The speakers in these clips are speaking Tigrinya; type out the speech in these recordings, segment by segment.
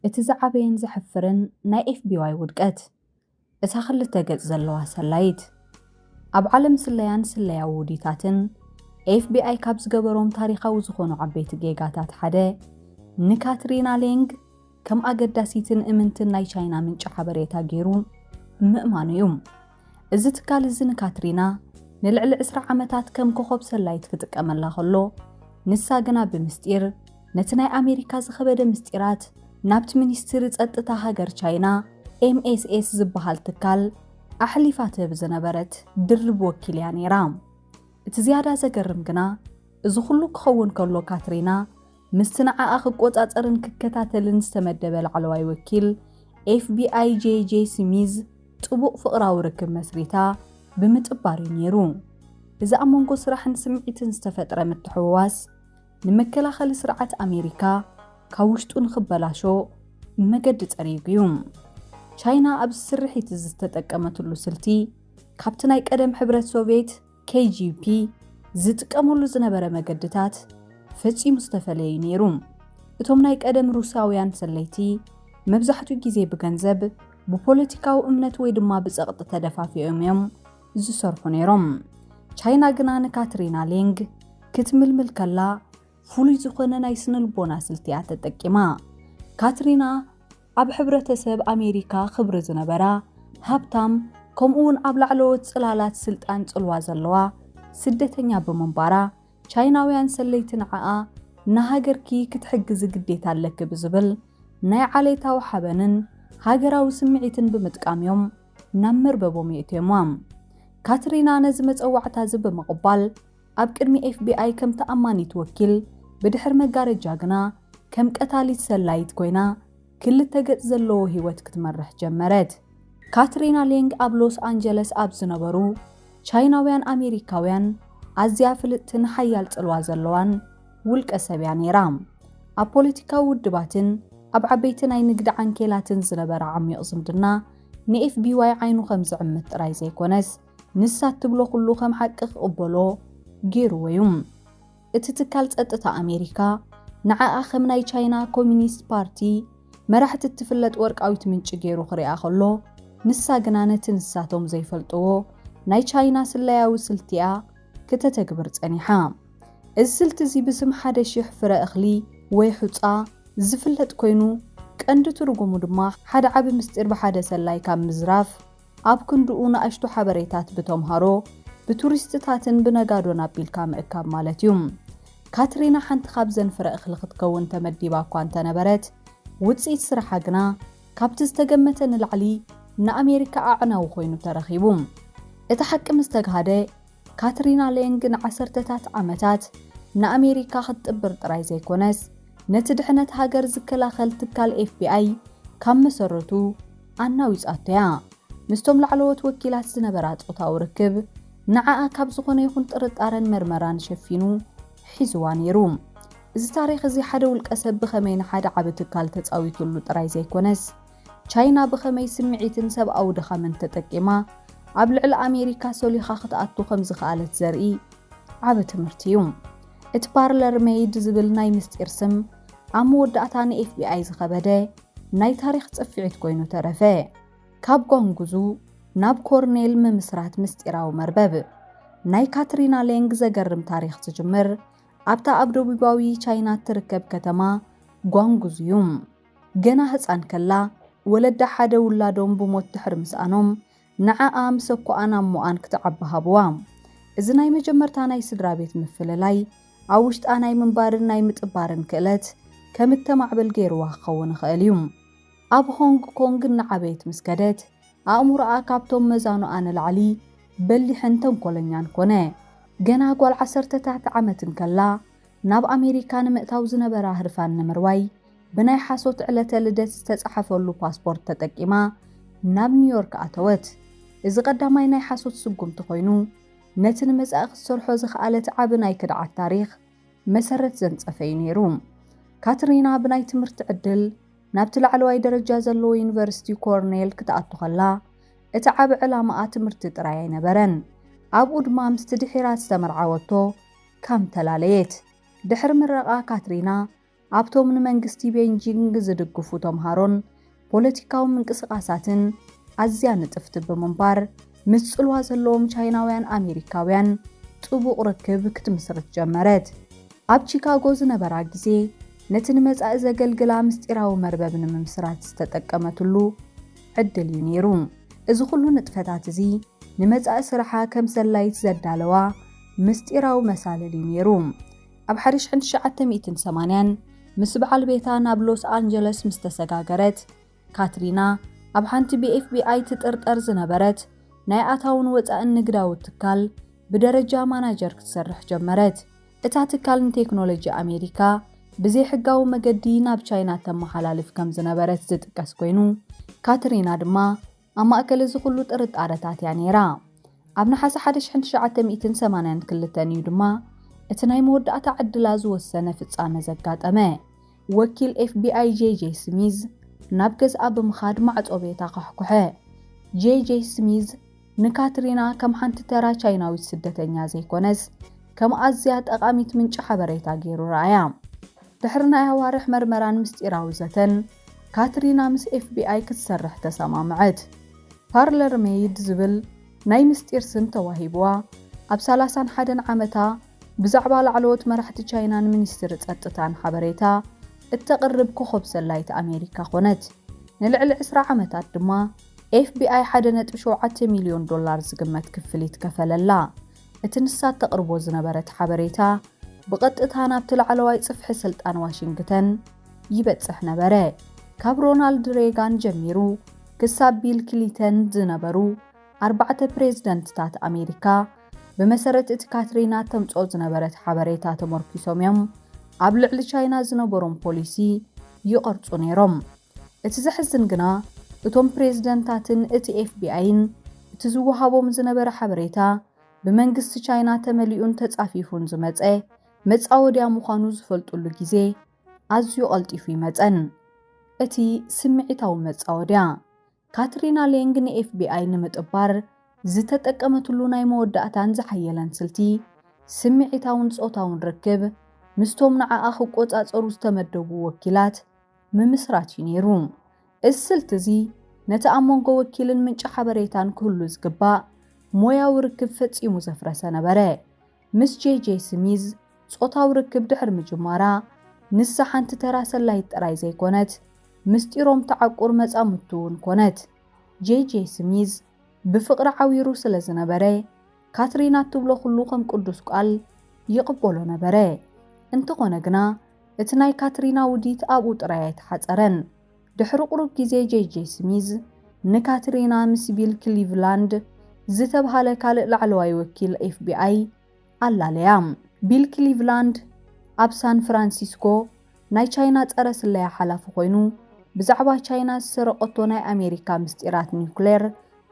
እቲ ዝዓበየን ዝሕፍርን ናይ FBI ውድቀት እታ ክልተ ገጽ ዘለዋ ሰላይት ኣብ ዓለም ስለያን ስለያ ውዲታትን FBI ካብ ዝገበሮም ታሪኻዊ ዝኾኑ ዓበይቲ ጌጋታት ሓደ ንካትሪና ሌንግ ከም ኣገዳሲትን እምንትን ናይ ቻይና ምንጭ ሓበሬታ ገይሩ ምእማኑ እዩ። እዚ ትካል እዚ ንካትሪና ንልዕሊ 20 ዓመታት ከም ኮኸብ ሰላይት ክጥቀመላ ከሎ ንሳ ግና ብምስጢር ነቲ ናይ ኣሜሪካ ዝኸበደ ምስጢራት ናብቲ ሚኒስትሪ ጸጥታ ሃገር ቻይና MSS ዝበሃል ትካል ኣሕሊፋ ትህብ ዝነበረት ድርብ ወኪል እያ ነይራ። እቲ ዝያዳ ዘገርም ግና እዚ ኩሉ ክኸውን ከሎ ካትሪና ምስቲ ንዓኣ ክቆጻጸርን ክከታተልን ዝተመደበ ላዕለዋይ ወኪል FBI JJ ስሚዝ ጥቡቕ ፍቕራዊ ርክብ መስሪታ ብምጥባር እዩ ነይሩ። እዚ ኣብ መንጎ ስራሕን ስምዒትን ዝተፈጥረ ምትሕውዋስ ንመከላኸሊ ስርዓት ኣሜሪካ ካብ ውሽጡ ንኽበላሾ መገዲ ጸሪጉ እዩ። ቻይና ኣብ ስርሒት ዝተጠቀመትሉ ስልቲ ካብቲ ናይ ቀደም ሕብረት ሶቪየት KGB ዝጥቀመሉ ዝነበረ መገድታት ፈጺሙ ዝተፈለየ ነይሩ። እቶም ናይ ቀደም ሩሳውያን ሰለይቲ መብዛሕትኡ ግዜ ብገንዘብ ብፖለቲካዊ እምነት ወይ ድማ ብጸቕጢ ተደፋፊኦም እዮም ዝሰርሑ ነይሮም። ቻይና ግና ንካትሪና ሌንግ ክትምልምል ከላ ፍሉይ ዝኾነ ናይ ስነልቦና ስልቲያ ተጠቂማ። ካትሪና ኣብ ሕብረተሰብ ኣሜሪካ ክብሪ ዝነበራ ሃብታም ከምኡውን ኣብ ላዕለዎት ጽላላት ስልጣን ጽልዋ ዘለዋ ስደተኛ ብምንባራ ቻይናውያን ሰለይቲ ንዓኣ ንሃገርኪ ክትሕግዝ ግዴታ ኣለኪ ብዝብል ናይ ዓሌታዊ ሓበንን ሃገራዊ ስምዒትን ብምጥቃምዮም ናብ መርበቦም የእትዮሞም። ካትሪና ነዚ መፀዋዕታ እዚ ብምቕባል ኣብ ቅድሚ FBI ከም ተኣማኒት ወኪል ብድሕር መጋረጃ ግና ከም ቀታሊት ሰላይት ኮይና ክልተ ገጽ ዘለዎ ህይወት ክትመርሕ ጀመረት። ካትሪና ሌንግ ኣብ ሎስ አንጀለስ ኣብ ዝነበሩ ቻይናውያን ኣሜሪካውያን ኣዝያ ፍልጥትን ሓያል ጽልዋ ዘለዋን ውልቀ ሰብያ ነይራ። ኣብ ፖለቲካዊ ውድባትን ኣብ ዓበይቲ ናይ ንግዲ ዓንኬላትን ዝነበረ ዓሚቕ ዝምድና ንFBY ዓይኑ ከም ዝዕምት ጥራይ ዘይኮነስ ንሳት ትብሎ ኩሉ ከም ሓቂ ክቕበሎ ገይሩዎ እዩ። እቲ ትካል ጸጥታ ኣሜሪካ ንዓኣ ከም ናይ ቻይና ኮሚኒስት ፓርቲ መራሕቲ እትፍለጥ ወርቃዊት ምንጭ ገይሩ ክሪኣ ከሎ ንሳ ግና ነቲ ንሳቶም ዘይፈልጥዎ ናይ ቻይና ስለያዊ ስልቲያ ክተተግብር ጸኒሓ። እዚ ስልቲ እዚ ብስም 1,000 ፍረ እኽሊ ወይ ሑፃ ዝፍለጥ ኮይኑ ቀንዲ ትርጉሙ ድማ ሓደ ዓቢ ምስጢር ብሓደ ሰላይ ካብ ምዝራፍ ኣብ ክንድኡ ንኣሽቱ ሓበሬታት ብተምሃሮ ብቱሪስትታትን ብነጋዶን ኣቢልካ ምእካብ ማለት እዩ። ካትሪና ሓንቲ ካብ ዘን ፍረ እኽሊ ክትከውን ተመዲባ እኳ እንተነበረት ውፅኢት ስራሓ ግና ካብቲ ዝተገመተ ንላዕሊ ንኣሜሪካ ኣዕናዊ ኮይኑ ተረኺቡ። እቲ ሓቂ ምስ ተጋሃደ ካትሪና ሌንግ ንዓሰርተታት ዓመታት ንኣሜሪካ ክትጥብር ጥራይ ዘይኮነስ ነቲ ድሕነት ሃገር ዝከላኸል ትካል FBI ካብ መሰረቱ ኣናዊጻቶ እያ። ምስቶም ላዕለዎት ወኪላት ዝነበራ ጾታዊ ርክብ ንዓኣ ካብ ዝኾነ ይኹን ጥርጣረን መርመራን ሸፊኑ ሒዝዋ ነይሩ። እዚ ታሪኽ እዚ ሓደ ውልቀ ሰብ ብኸመይ ንሓደ ዓቢ ትካል ተጻዊቱሉ ጥራይ ዘይኮነስ ቻይና ብኸመይ ስምዒትን ሰብኣዊ ድኻምን ተጠቂማ ኣብ ልዕሊ ኣሜሪካ ሰሊኻ ክትኣቱ ከም ዝኽኣለት ዘርኢ ዓቢ ትምህርቲ እዩ። እቲ ፓርለር ሜይድ ዝብል ናይ ምስጢር ስም ኣብ መወዳእታ ንFBI ዝኸበደ ናይ ታሪኽ ጽፍዒት ኮይኑ ተረፈ። ካብ ጓንጉዙ ናብ ኮርኔል ምምስራት ምስጢራዊ መርበብ ናይ ካትሪና ሌንግ ዘገርም ታሪኽ ዝጅምር ኣብታ ኣብ ደቡባዊ ቻይና ትርከብ ከተማ ጓንጉዙ እዩ። ገና ህፃን ከላ ወለዳ ሓደ ውላዶም ብሞት ድሕሪ ምስኣኖም ንዓኣ ምስ እኳኣን እሞኣን ክትዓቢ ሃብዋ። እዚ ናይ መጀመርታ ናይ ስድራ ቤት ምፍልላይ ኣብ ውሽጣ ናይ ምንባርን ናይ ምጥባርን ክእለት ከም እተማዕበል ገይርዋ ክኸውን ይኽእል እዩ። ኣብ ሆንግ ኮንግ ንዓበየት ምስ ከደት ኣእሙሮኣ ካብቶም መዛኑኣ ንላዕሊ በሊሕን ተንኮለኛን ኮነ። ገና ጓል 10 ዓመትን ከላ ናብ ኣሜሪካ ንምእታው ዝነበራ ህርፋን ንምርዋይ ብናይ ሓሶት ዕለተ ልደት ዝተጻሕፈሉ ፓስፖርት ተጠቂማ ናብ ኒውዮርክ ኣተወት። እዚ ቀዳማይ ናይ ሓሶት ስጉምቲ ኮይኑ ነቲ ንመጻኢ ክትሰርሖ ዝኽኣለት ዓቢ ናይ ክድዓት ታሪኽ መሰረት ዘንጸፈ እዩ ነይሩ። ካትሪና ብናይ ትምህርቲ ዕድል ናብቲ ላዕለዋይ ደረጃ ዘለዎ ዩኒቨርሲቲ ኮርኔል ክትኣቱ ከላ እቲ ዓቢ ዕላማኣ ትምህርቲ ጥራይ ኣይነበረን። ኣብኡ ድማ ምስቲ ድሒራ ዝተመርዓወቶ ከም ተላለየት። ድሕሪ ምረቓ ካትሪና ኣብቶም ንመንግስቲ ቤጂንግ ዝድግፉ ተምሃሮን ፖለቲካዊ ምንቅስቓሳትን ኣዝያ ንጥፍቲ ብምንባር ምስ ጽልዋ ዘለዎም ቻይናውያን ኣሜሪካውያን ጥቡቕ ርክብ ክትምስርት ጀመረት። ኣብ ቺካጎ ዝነበራ ግዜ ነቲ ንመጻኢ ዘገልግላ ምስጢራዊ መርበብ ንምምስራት ዝተጠቀመትሉ ዕድል እዩ ነይሩ። እዚ ኩሉ ንጥፈታት እዚ ንመጻኢ ስራሓ ከም ሰላይት ዘዳለዋ ምስጢራዊ መሳለል እዩ ነይሩ። ኣብ 1980 ምስ በዓል ቤታ ናብ ሎስ አንጀለስ ምስ ተሰጋገረት ካትሪና ኣብ ሓንቲ ብኤፍቢአይ ትጥርጠር ዝነበረት ናይ ኣታውን ወጻእን ንግዳዊ ትካል ብደረጃ ማናጀር ክትሰርሕ ጀመረት። እታ ትካል ንቴክኖሎጂ ኣሜሪካ ብዘይ ሕጋዊ መገዲ ናብ ቻይና ተመሓላልፍ ከም ዝነበረት ዝጥቀስ ኮይኑ ካትሪና ድማ ኣብ ማእከል እዚ ኩሉ ጥርጣረታት እያ ነይራ። ኣብ ነሓሴ 1982 እዩ ድማ እቲ ናይ መወዳእታ ዕድላ ዝወሰነ ፍጻመ ዘጋጠመ። ወኪል ኤፍቢአይ ጄጄ ስሚዝ ናብ ገዝኣ ብምኻድ ማዕጾ ቤታ ከሕኩሐ። ጄጄ ስሚዝ ንካትሪና ከም ሓንቲ ተራ ቻይናዊት ስደተኛ ዘይኮነስ ከም ኣዝያ ጠቓሚት ምንጪ ሓበሬታ ገይሩ ረኣያ። ድሕሪ ናይ ኣዋርሕ መርመራን ምስጢራዊ ዘተን ካትሪና ምስ ኤፍቢአይ ክትሰርሕ ተሰማምዐት። ፓርለር ሜይድ ዝብል ናይ ምስጢር ስም ተዋሂብዋ ኣብ 31 ዓመታ ብዛዕባ ላዕለዎት መራሕቲ ቻይናን ሚኒስትሪ ጸጥታን ሓበሬታ እተቕርብ ኮኸብ ሰላይት ኣሜሪካ ኾነት። ንልዕሊ 20 ዓመታት ድማ ኤፍቢአይ $1.7 ሚልዮን ዝግመት ክፍሊት ከፈለላ። እቲ ንሳት ተቕርቦ ዝነበረት ሓበሬታ ብቐጥታ ናብቲ ላዕለዋይ ጽፍሒ ስልጣን ዋሽንግተን ይበጽሕ ነበረ። ካብ ሮናልድ ሬጋን ጀሚሩ ክሳብ ቢል ክሊንተን ዝነበሩ 4 ፕሬዝደንትታት ኣሜሪካ ብመሰረት እቲ ካትሪና ተምጾ ዝነበረት ሓበሬታ ተመርኪሶም እዮም ኣብ ልዕሊ ቻይና ዝነበሮም ፖሊሲ ይቐርጹ ነይሮም። እቲ ዘሕዝን ግና እቶም ፕሬዝደንታትን እቲ ኤፍቢአይን እቲ ዝወሃቦም ዝነበረ ሓበሬታ ብመንግስቲ ቻይና ተመሊኡን ተጻፊፉን ዝመጸ መጻወድያ ምዃኑ ዝፈልጡሉ ግዜ ኣዝዩ ቀልጢፉ ይመጸን። እቲ ስምዒታዊ መጻወድያ ካትሪና ሌንግ ንኤፍቢአይ ንምጥባር ዝተጠቀመትሉ ናይ መወዳእታን ዝሓየለን ስልቲ ስምዒታውን ጾታውን ርክብ ምስቶም ንዓኣ ክቆጻጸሩ ዝተመደቡ ወኪላት ምምስራት እዩ ነይሩ። እዚ ስልቲ እዚ ነቲ ኣብ መንጎ ወኪልን ምንጪ ሓበሬታን ክህሉ ዝግባእ ሞያዊ ርክብ ፈጺሙ ዘፍረሰ ነበረ። ምስ ጄጄ ስሚዝ ጾታዊ ርክብ ድሕሪ ምጅማራ ንሳ ሓንቲ ተራ ሰላይት ጥራይ ዘይኮነት ምስጢሮም ተዓቁር መጻምቱ እውን ኮነት። ጄጄ ስሚዝ ብፍቕሪ ዓዊሩ ስለ ዝነበረ ካትሪና ትብሎ ኩሉ ከም ቅዱስ ቃል ይቕበሎ ነበረ። እንተኾነ ግና እቲ ናይ ካትሪና ውዲት ኣብኡ ጥራይ ኣይተሓፀረን። ድሕሪ ቁሩብ ግዜ ጄጄ ስሚዝ ንካትሪና ምስ ቢል ክሊቭላንድ ዝተባሃለ ካልእ ላዕለዋይ ወኪል ኤፍቢአይ ኣላለያ። ቢል ክሊቭላንድ ኣብ ሳን ፍራንሲስኮ ናይ ቻይና ጸረ ስለያ ሓላፊ ኮይኑ ብዛዕባ ቻይና ዝሰረቐቶ ናይ ኣሜሪካ ምስጢራት ኒውክሌር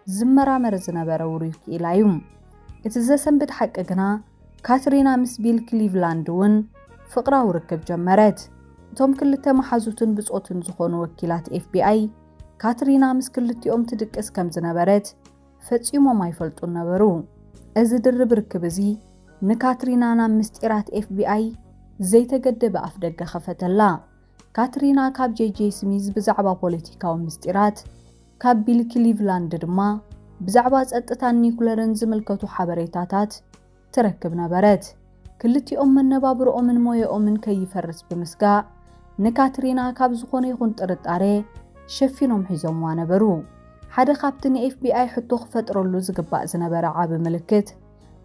ዝመራመር ዝነበረ ውሩይ ክኢላ እዩ። እቲ ዘሰንብት ሓቂ ግና ካትሪና ምስ ቢል ክሊቭላንድ እውን ፍቕራዊ ርክብ ጀመረት። እቶም ክልተ መሓዙትን ብጾትን ዝኾኑ ወኪላት ኤፍቢአይ ካትሪና ምስ ክልቲኦም ትድቅስ ከም ዝነበረት ፈጺሞም ኣይፈልጡን ነበሩ። እዚ ድርብ ርክብ እዚ ንካትሪና ናብ ምስጢራት ኤፍቢአይ ዘይተገደበ ኣፍ ደገ ኸፈተላ። ካትሪና ካብ ጄጄ ስሚዝ ብዛዕባ ፖለቲካዊ ምስጢራት ካብ ቢል ክሊቭላንድ ድማ ብዛዕባ ጸጥታን ኒውክሌርን ዝምልከቱ ሓበሬታታት ትረክብ ነበረት። ክልቲኦም መነባብሮኦምን ሞየኦምን ከይፈርስ ብምስጋእ ንካትሪና ካብ ዝኾነ ይኹን ጥርጣሬ ሸፊኖም ሒዞምዋ ነበሩ። ሓደ ካብቲ ንኤፍቢአይ ሕቶ ክፈጥረሉ ዝግባእ ዝነበረ ዓቢ ምልክት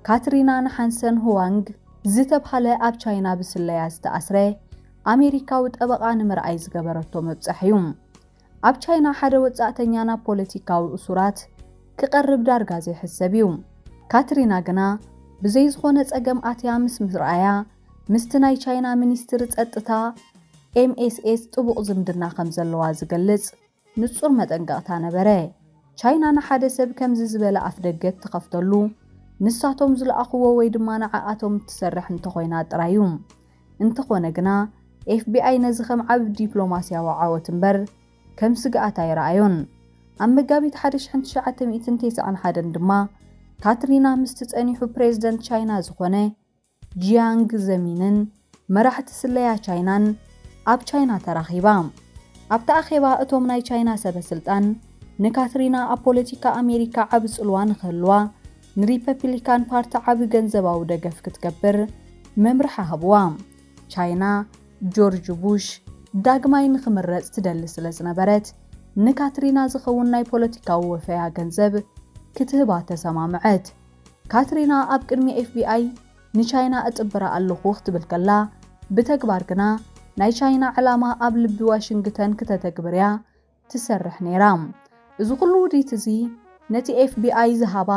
ካትሪና ንሓንሰን ሁዋንግ ዝተባሃለ ኣብ ቻይና ብስለያ ዝተኣስረ ኣሜሪካዊ ጠበቓ ንምርኣይ ዝገበረቶ መብጽሕ እዩ። ኣብ ቻይና ሓደ ወጻእተኛ ናብ ፖለቲካዊ እሱራት ክቐርብ ዳርጋ ዘይሕሰብ እዩ። ካትሪና ግና ብዘይ ዝኾነ ጸገም ኣትያ ምስ ምርኣያ ምስቲ ናይ ቻይና ሚኒስትሪ ጸጥታ ኤምኤስኤስ ጥቡቕ ዝምድና ከም ዘለዋ ዝገልጽ ንጹር መጠንቀቕታ ነበረ። ቻይና ንሓደ ሰብ ከምዚ ዝበለ ኣፍ ደገት ትኸፍተሉ ንሳቶም ዝለኣኽዎ ወይ ድማ ንዓኣቶም ትሰርሕ እንተኾይና ጥራይ እዩ። እንተኾነ ግና ኤፍቢአይ ነዚ ከም ዓብ ዲፕሎማስያዊ ዓወት እምበር ከም ስግኣት ኣይረኣዮን። ኣብ መጋቢት 1991 ድማ ካትሪና ምስ ጸኒሑ ፕሬዝደንት ቻይና ዝኾነ ጂያንግ ዘሚንን መራሕቲ ስለያ ቻይናን ኣብ ቻይና ተራኺባ። ኣብታ ኣኼባ እቶም ናይ ቻይና ሰበስልጣን ንካትሪና ኣብ ፖለቲካ ኣሜሪካ ዓብ ጽልዋ ንኽህልዋ ንሪፐብሊካን ፓርቲ ዓብ ገንዘባዊ ደገፍ ክትገብር መምርሓ ሃብዋ። ቻይና ጆርጅ ቡሽ ዳግማይ ንኽምረጽ ትደሊ ስለ ዝነበረት ንካትሪና ዝኸውን ናይ ፖለቲካዊ ወፈያ ገንዘብ ክትህባ ተሰማምዐት። ካትሪና ኣብ ቅድሚ FBI ንቻይና እጥብራ ኣለኹ ክትብል ከላ ብተግባር ግና ናይ ቻይና ዕላማ ኣብ ልቢ ዋሽንግተን ከተተግብርያ ትሰርሕ ነይራ። እዚ ኩሉ ውዲት እዚ ነቲ FBI ዝሃባ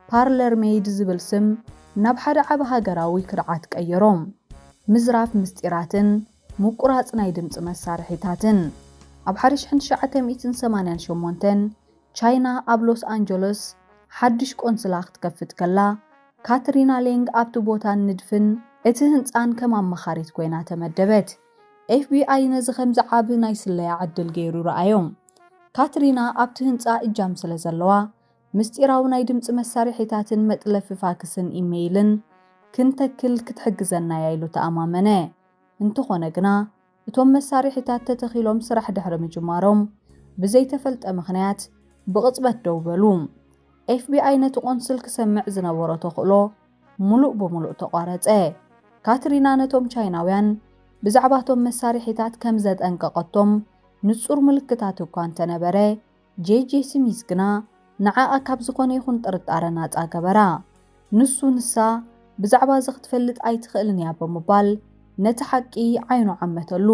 ፓርለር ሜይድ ዝብል ስም ናብ ሓደ ዓብ ሃገራዊ ክርዓት ቀየሮም። ምዝራፍ ምስጢራትን ምቁራጽ ናይ ድምፂ መሳርሒታትን። ኣብ 1988 ቻይና ኣብ ሎስ አንጀለስ ሓድሽ ቆንስላ ክትከፍት ከላ ካትሪና ሌንግ ኣብቲ ቦታ ንድፍን እቲ ህንፃን ከም ኣማኻሪት ኮይና ተመደበት። FBI ነዚ ከምዚ ዓብ ናይ ስለያ ዕድል ገይሩ ረኣዮም። ካትሪና ኣብቲ ህንፃ እጃም ስለ ዘለዋ ምስጢራዊ ናይ ድምፂ መሳርሒታትን መጥለፊ ፋክስን ኢሜይልን ክንተክል ክትሕግዘና ኢሉ ተኣማመነ። እንተኾነ ግና እቶም መሳርሒታት ተተኺሎም ስራሕ ድሕሪ ምጅማሮም ብዘይተፈልጠ ምኽንያት ብቕጽበት ደው በሉ። FBI ነቲ ቆንስል ክሰምዕ ዝነበሮ ተኽእሎ ሙሉእ ብምሉእ ተቋረፀ። ካትሪና ነቶም ቻይናውያን ብዛዕባ እቶም መሳርሒታት ከም ዘጠንቀቐቶም ንጹር ምልክታት እኳ እንተነበረ JJ ስሚዝ ግና ንዓኣ ካብ ዝኾነ ይኹን ጥርጣረ ናጻ ገበራ። ንሱ ንሳ ብዛዕባ ዝኽትፈልጥ ኣይትኽእልን እያ ብምባል ነቲ ሓቂ ዓይኑ ዓመተሉ።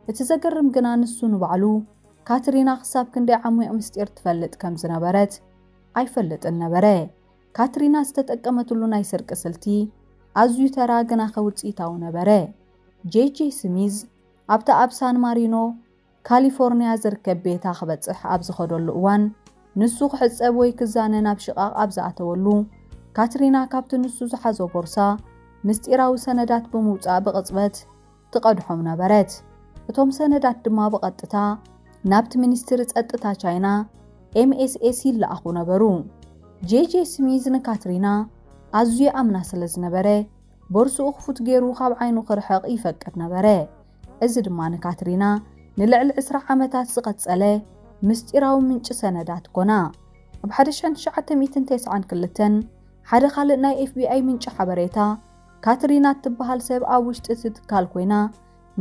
እቲ ዘገርም ግና ንሱ ንባዕሉ ካትሪና ክሳብ ክንደይ ዓሚቕ ምስጢር ትፈልጥ ከም ዝነበረት ኣይፈልጥን ነበረ። ካትሪና ዝተጠቀመትሉ ናይ ስርቂ ስልቲ ኣዝዩ ተራ ግና ከውፅኢታዊ ነበረ። JJ ስሚዝ ኣብታ ኣብ ሳን ማሪኖ ካሊፎርኒያ ዝርከብ ቤታ ክበጽሕ ኣብ ዝኸደሉ እዋን ንሱ ክሕፀብ ወይ ክዛነ ናብ ሽቓቕ ኣብ ዝኣተወሉ ካትሪና ካብቲ ንሱ ዝሓዞ ቦርሳ ምስጢራዊ ሰነዳት ብምውፃእ ብቕጽበት ትቐድሖም ነበረት። እቶም ሰነዳት ድማ ብቐጥታ ናብቲ ሚኒስትሪ ጸጥታ ቻይና MSS ይለኣኹ ነበሩ። JJ ስሚዝ ንካትሪና ኣዝዩ ኣምና ስለ ዝነበረ ቦርሱኡ ክፉት ገይሩ ካብ ዓይኑ ክርሕቕ ይፈቅድ ነበረ። እዚ ድማ ንካትሪና ንልዕሊ 20 ዓመታት ዝቐጸለ ምስጢራዊ ምንጭ ሰነዳት ኮና። ኣብ 1992 ሓደ ካልእ ናይ FBI ምንጭ ሓበሬታ ካትሪና እትበሃል ሰብ ኣብ ውሽጢ እቲ ትካል ኮይና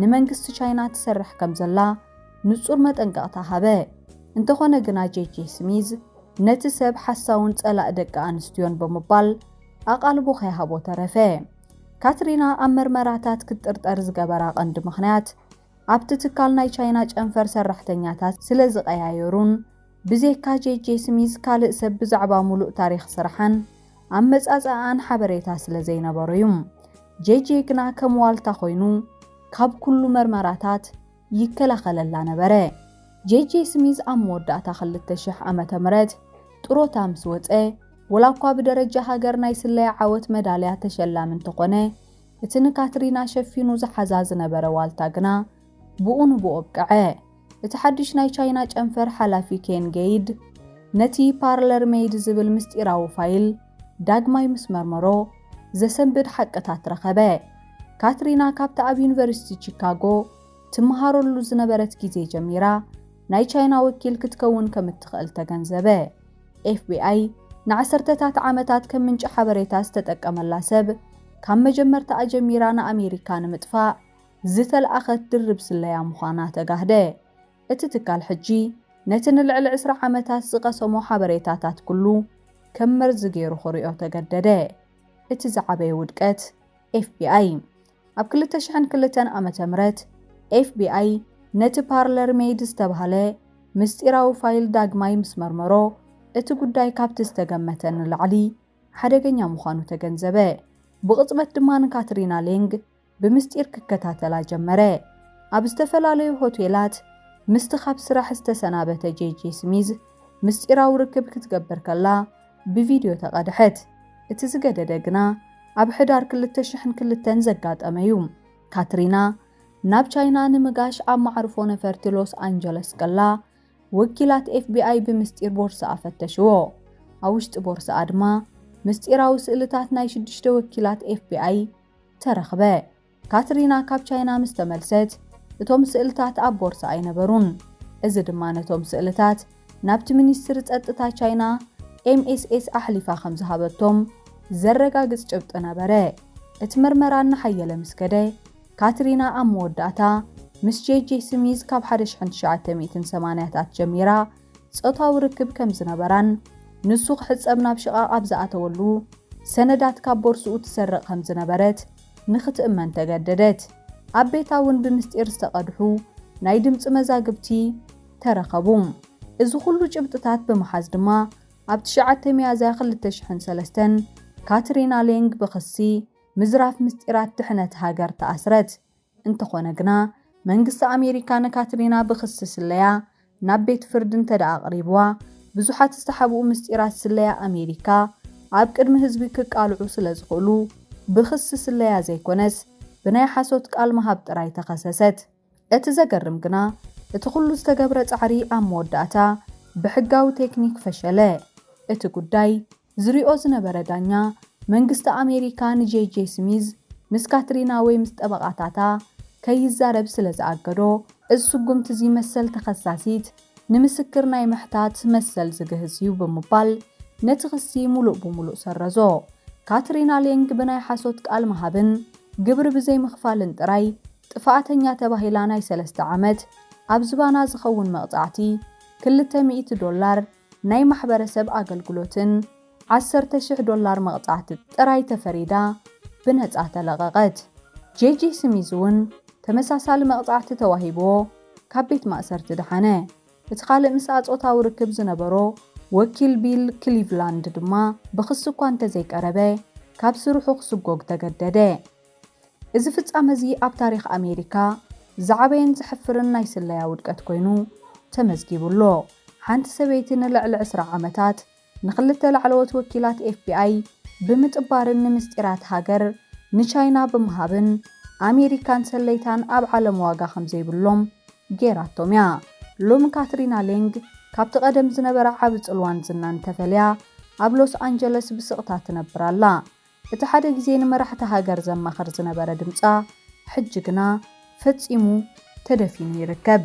ንመንግስቲ ቻይና ትሰርሕ ከም ዘላ ንጹር መጠንቀቕታ ሃበ። እንተኾነ ግና JJ ስሚዝ ነቲ ሰብ ሓሳውን ጸላእ ደቂ ኣንስትዮን ብምባል ኣቓልቦ ከይሃቦ ተረፈ። ካትሪና ኣብ መርመራታት ክትጥርጠር ዝገበራ ቀንዲ ምኽንያት ኣብቲ ትካል ናይ ቻይና ጨንፈር ሰራሕተኛታት ስለ ዝቐያየሩን ብዘይካ JJ ስሚዝ ካልእ ሰብ ብዛዕባ ሙሉእ ታሪኽ ስራሓን ኣብ መጻጽኣን ሓበሬታ ስለ ዘይነበሩ እዩ። JJ ግና ከም ዋልታ ኮይኑ ካብ ኩሉ መርመራታት ይከላኸለላ ነበረ። JJ ስሚዝ ኣብ መወዳእታ 2000 ዓመተ ምህረት ጥሮታ ምስ ወፀ ወላ እኳ ብደረጃ ሃገር ናይ ስለያ ዓወት መዳልያ ተሸላሚ እንተኾነ እቲ ንካትሪና ሸፊኑ ዝሓዛ ዝነበረ ዋልታ ግና ብኡ ንብኡ ኣብቅዐ። እቲ ሓድሽ ናይ ቻይና ጨንፈር ሓላፊ ኬን ጌይድ ነቲ ፓርለር ሜይድ ዝብል ምስጢራዊ ፋይል ዳግማይ ምስ መርመሮ ዘሰንብድ ሓቅታት ረኸበ። ካትሪና ካብቲ ኣብ ዩኒቨርሲቲ ቺካጎ ትመሃረሉ ዝነበረት ግዜ ጀሚራ ናይ ቻይና ወኪል ክትከውን ከም እትኽእል ተገንዘበ። FBI ንዓሰርተታት ዓመታት ከም ምንጭ ሓበሬታ ዝተጠቀመላ ሰብ ካብ መጀመርታ ጀሚራ ንኣሜሪካ ንምጥፋእ ዝተለኣኸት ድርብ ስለያ ምዃና ተጋህደ። እቲ ትካል ሕጂ ነቲ ንልዕሊ 20 ዓመታት ዝቐሰሞ ሓበሬታታት ኩሉ ከም መርዚ ገይሩ ክሪኦ ተገደደ። እቲ ዝዓበየ ውድቀት FBI ኣብ 2002 ዓመተ ምህረት FBI ነቲ ፓርለር ሜይድ ዝተባሃለ ምስጢራዊ ፋይል ዳግማይ ምስ መርመሮ እቲ ጉዳይ ካብቲ ዝተገመተ ንላዕሊ ሓደገኛ ምዃኑ ተገንዘበ። ብቕጽበት ድማ ንካትሪና ሌንግ ብምስጢር ክከታተላ ጀመረ። ኣብ ዝተፈላለዩ ሆቴላት ምስቲ ካብ ስራሕ ዝተሰናበተ JJ ስሚዝ ምስጢራዊ ርክብ ክትገብር ከላ ብቪድዮ ተቐድሐት። እቲ ዝገደደ ግና ኣብ ሕዳር 2002 ዘጋጠመ እዩ። ካትሪና ናብ ቻይና ንምጋሽ ኣብ ማዕርፎ ነፈርቲ ሎስ አንጀለስ ከላ ወኪላት FBI ብምስጢር ቦርሳ ኣፈተሽዎ። ኣብ ውሽጢ ቦርሳ ድማ ምስጢራዊ ስእልታት ናይ 6 ወኪላት FBI ተረኽበ። ካትሪና ካብ ቻይና ምስ ተመልሰት እቶም ስእልታት ኣብ ቦርሳ ኣይነበሩን። እዚ ድማ ነቶም ስእልታት ናብቲ ሚኒስትሪ ጸጥታ ቻይና MSS ኣሕሊፋ ከም ዝሃበቶም ዘረጋግጽ ጭብጢ ነበረ። እቲ ምርመራ እናሓየለ ምስ ከደ ካትሪና ኣብ መወዳእታ ምስ ጄጄ ስሚዝ ካብ 1980ታት ጀሚራ ጾታዊ ርክብ ከም ዝነበራን ንሱ ክሕጸብ ናብ ሽቓቕ ኣብ ዝኣተወሉ ሰነዳት ካብ ቦርስኡ ትሰርቕ ከም ዝነበረት ንኽትእመን ተገደደት። ኣብ ቤታ እውን ብምስጢር ዝተቐድሑ ናይ ድምፂ መዛግብቲ ተረኸቡ። እዚ ኩሉ ጭብጥታት ብምሓዝ ድማ ኣብ 9 ሚያዝያ 2003 ካትሪና ሌንግ ብኽሲ ምዝራፍ ምስጢራት ድሕነት ሃገር ተኣስረት። እንተኾነ ግና መንግስቲ ኣሜሪካ ንካትሪና ብኽሲ ስለያ ናብ ቤት ፍርዲ እንተደኣ ኣቕሪብዋ ብዙሓት ዝተሓብኡ ምስጢራት ስለያ ኣሜሪካ ኣብ ቅድሚ ህዝቢ ክቃልዑ ስለ ዝኽእሉ ብኽሲ ስለያ ዘይኮነስ ብናይ ሓሶት ቃል መሃብ ጥራይ ተኸሰሰት። እቲ ዘገርም ግና እቲ ኩሉ ዝተገብረ ጻዕሪ ኣብ መወዳእታ ብሕጋዊ ቴክኒክ ፈሸለ። እቲ ጉዳይ ዝሪኦ ዝነበረ ዳኛ መንግስቲ ኣሜሪካ ንጄጄ ስሚዝ ምስ ካትሪና ወይ ምስ ጠበቓታታ ከይዛረብ ስለ ዝኣገዶ እዚ ስጉምቲ እዚ መሰል ተኸሳሲት ንምስክር ናይ ምሕታት መሰል ዝግህዝ እዩ ብምባል ነቲ ክሲ ሙሉእ ብምሉእ ሰረዞ። ካትሪና ሌንግ ብናይ ሓሶት ቃል መሃብን ግብሪ ብዘይ ምኽፋልን ጥራይ ጥፋኣተኛ ተባሂላ ናይ 3 ዓመት ኣብ ዝባና ዝኸውን መቕጻዕቲ $200 ናይ ማሕበረሰብ ኣገልግሎትን $10,000 መቕጻዕቲ ጥራይ ተፈሪዳ ብነጻ ተለቐቐት። ጄጄ ስሚዝ እውን ተመሳሳሊ መቕጻዕቲ ተዋሂብዎ ካብ ቤት ማእሰርቲ ድሓነ። እቲ ካልእ ምስ ጾታዊ ርክብ ዝነበሮ ወኪል ቢል ክሊቭላንድ ድማ ብኽሲ እኳ እንተዘይቀረበ ካብ ስርሑ ክስጎግ ተገደደ። እዚ ፍጻመ እዚ ኣብ ታሪኽ ኣሜሪካ ዝዓበየን ዝሕፍርን ናይ ስለያ ውድቀት ኮይኑ ተመዝጊቡሎ። ሓንቲ ሰበይቲ ንልዕሊ 20 ዓመታት ንኽልተ ላዕለዎት ወኪላት FBI ብምጥባርን ንምስጢራት ሃገር ንቻይና ብምሃብን ኣሜሪካን ሰለይታን ኣብ ዓለም ዋጋ ከም ዘይብሎም ጌራቶም እያ። ሎሚ ካትሪና ሌንግ ካብቲ ቀደም ዝነበረ ዓብ ጽልዋን ዝናን ተፈልያ ኣብ ሎስ አንጀለስ ብስቕታ ትነብር ኣላ። እቲ ሓደ ግዜ ንመራሕቲ ሃገር ዘማኽር ዝነበረ ድምጻ ሕጂ ግና ፈጺሙ ተደፊኑ ይርከብ።